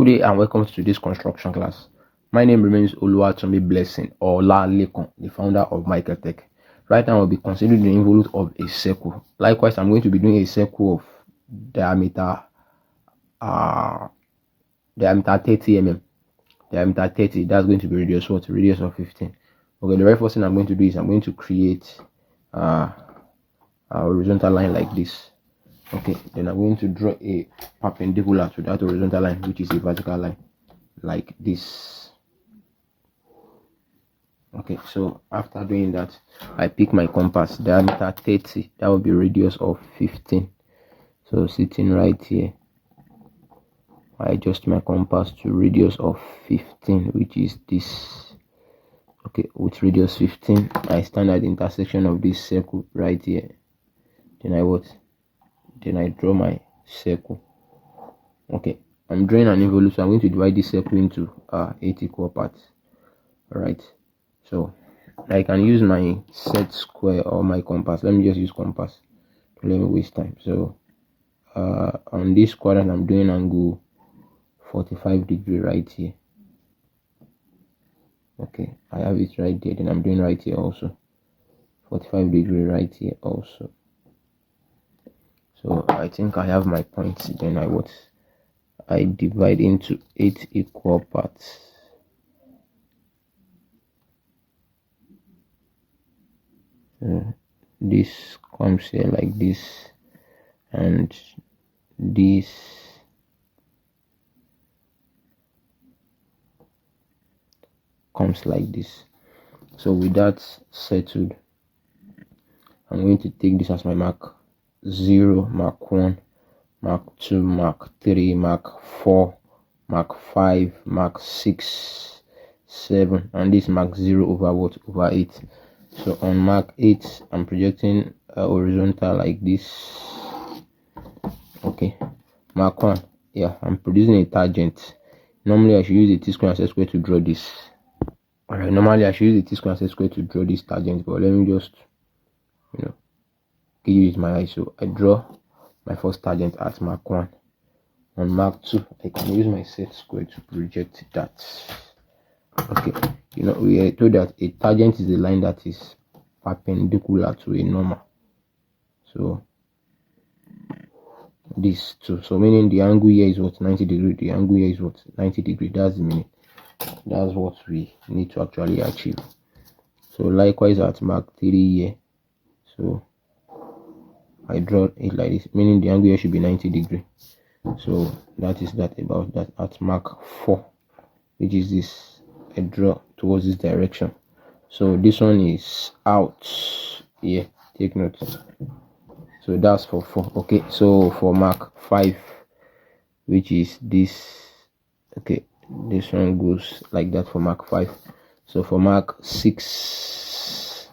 day and welcome to this construction class. My name remains Oluwatunde Blessing or Lekon, the founder of MaekllTech. Right now I'll be considering the involute of a circle. Likewise, I'm going to be doing a circle of diameter 30 mm. Diameter 30, that's going to be radius what? Radius of 15. Okay, the very first thing I'm going to do is I'm going to create a horizontal line like this. Okay, then I'm going to draw a perpendicular to that horizontal line, which is a vertical line like this. Okay, so after doing that, I pick my compass, diameter 30, that will be radius of 15. So sitting right here, I adjust my compass to radius of 15, which is this. Okay, with radius 15, I stand at the intersection of this circle right here. Then I draw my circle. Okay, I'm drawing an involute, so I'm going to divide this circle into 8 equal parts. Alright, so I can use my set square or my compass. Let me just use compass to let me waste time. So on this quadrant, I'm doing angle 45 degree right here. Okay, I have it right there. Then I'm doing right here also 45 degree right here also. So I think I have my points. Then I divide into 8 equal parts. This comes here like this, and this comes like this. So with that settled, I'm going to take this as my mark 0, mark 1, mark 2, mark 3, mark 4, mark 5, mark 6, 7, and this mark 0 over what? Over 8. So on mark 8, I'm projecting a horizontal like this. Okay, mark 1, yeah, I'm producing a tangent. Normally I should use a t-square and set-square to draw this. Alright, normally I should use a t-square and set-square to draw this tangent, but let me just use my eye. So I draw my first tangent at mark 1. On mark 2, I can use my set square to project that. Okay, we are told that a tangent is a line that is perpendicular to a normal. So this too, so meaning the angle here is what? 90 degree. The angle here is what? 90 degree. That's the meaning. That's what we need to actually achieve. So likewise at mark 3 here, so I draw it like this, meaning the angle here should be 90 degree. So that is that about that. At mark 4, which is this, I draw towards this direction. So this one is out here, take note. So that's for 4. Okay, so for mark 5, which is this, okay, this one goes like that for mark 5. So for mark 6,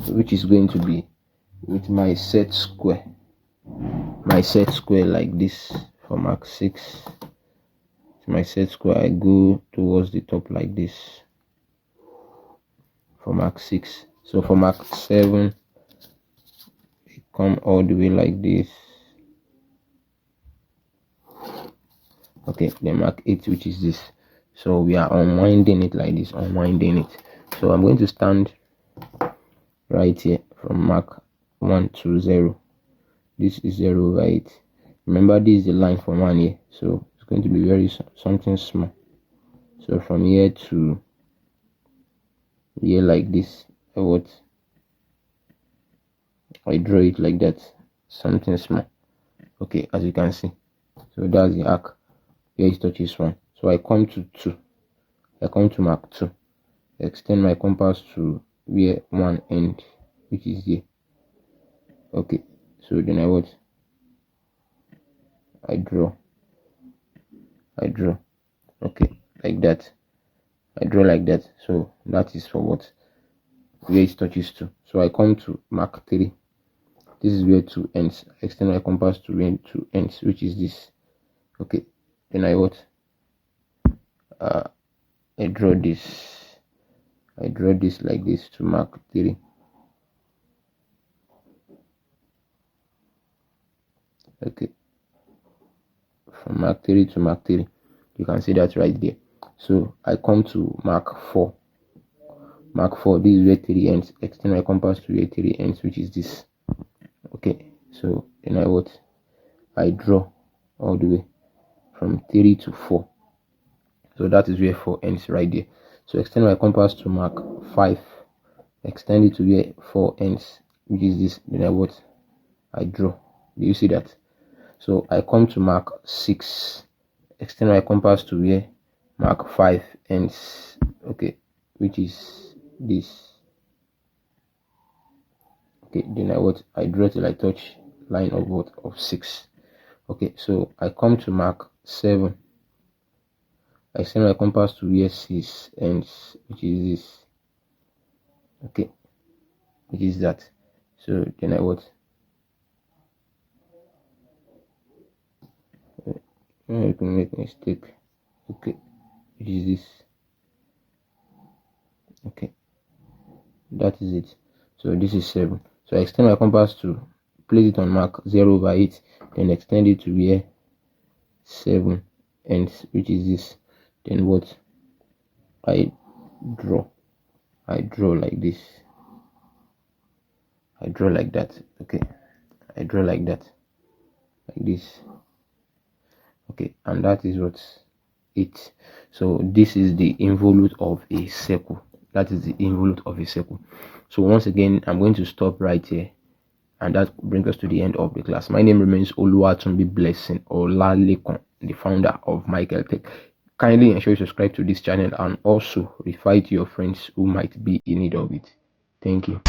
which is going to be with my set square like this. For mark 6, my set square, I go towards the top like this for mark 6. So for mark 7, I come all the way like this. Okay, then mark 8, which is this. So we are unwinding it like this, unwinding it. So I'm going to stand right here from mark 1 to 0. This is 0 over 8. Remember, this is the line from 1 here, so it's going to be very something small. So from here to here like this, I draw it like that, something small. Okay, as you can see, so that's the arc where it touches 1. So I come to 2. I come to mark 2. I extend my compass to where 1 end, which is here. Okay, so then I draw. Okay, like that. I draw like that. So that is for what? Where it touches 2. So I come to mark 3. This is where 2 ends. I extend my compass to where 2 ends, which is this. Okay, then I draw this. I draw this like this to mark 3. Okay, from Mark 3 to Mark 3. You can see that right there. So I come to Mark 4. Mark 4, this is where 3 ends. Extend my compass to where 3 ends, which is this. Okay, so then I draw all the way from 3 to 4. So that is where 4 ends right there. So extend my compass to Mark 5. Extend it to where 4 ends, which is this. Then I draw. Do you see that? So I come to Mark 6. Extend my compass to where Mark 5 ends. Okay, which is this. Okay, then I draw till I touch line of 6. Okay, so I come to Mark 7. I extend my compass to where 6 ends, which is this. Okay, which is that. So then I can make a mistake. Okay, which is this. Okay, that is it. So this is 7. So I extend my compass to place it on Mark 0/8, then extend it to where 7 ends, which is this. Then I draw like this. I draw like that. Okay, I draw like that, like this. Okay, and that is it. So this is the involute of a circle. That is the involute of a circle. So once again, I'm going to stop right here, and that brings us to the end of the class. My name remains Oluwatunbi Blessing Olalekon, the founder of MaekllTech. Kindly ensure you subscribe to this channel and also refer to your friends who might be in need of it. Thank you.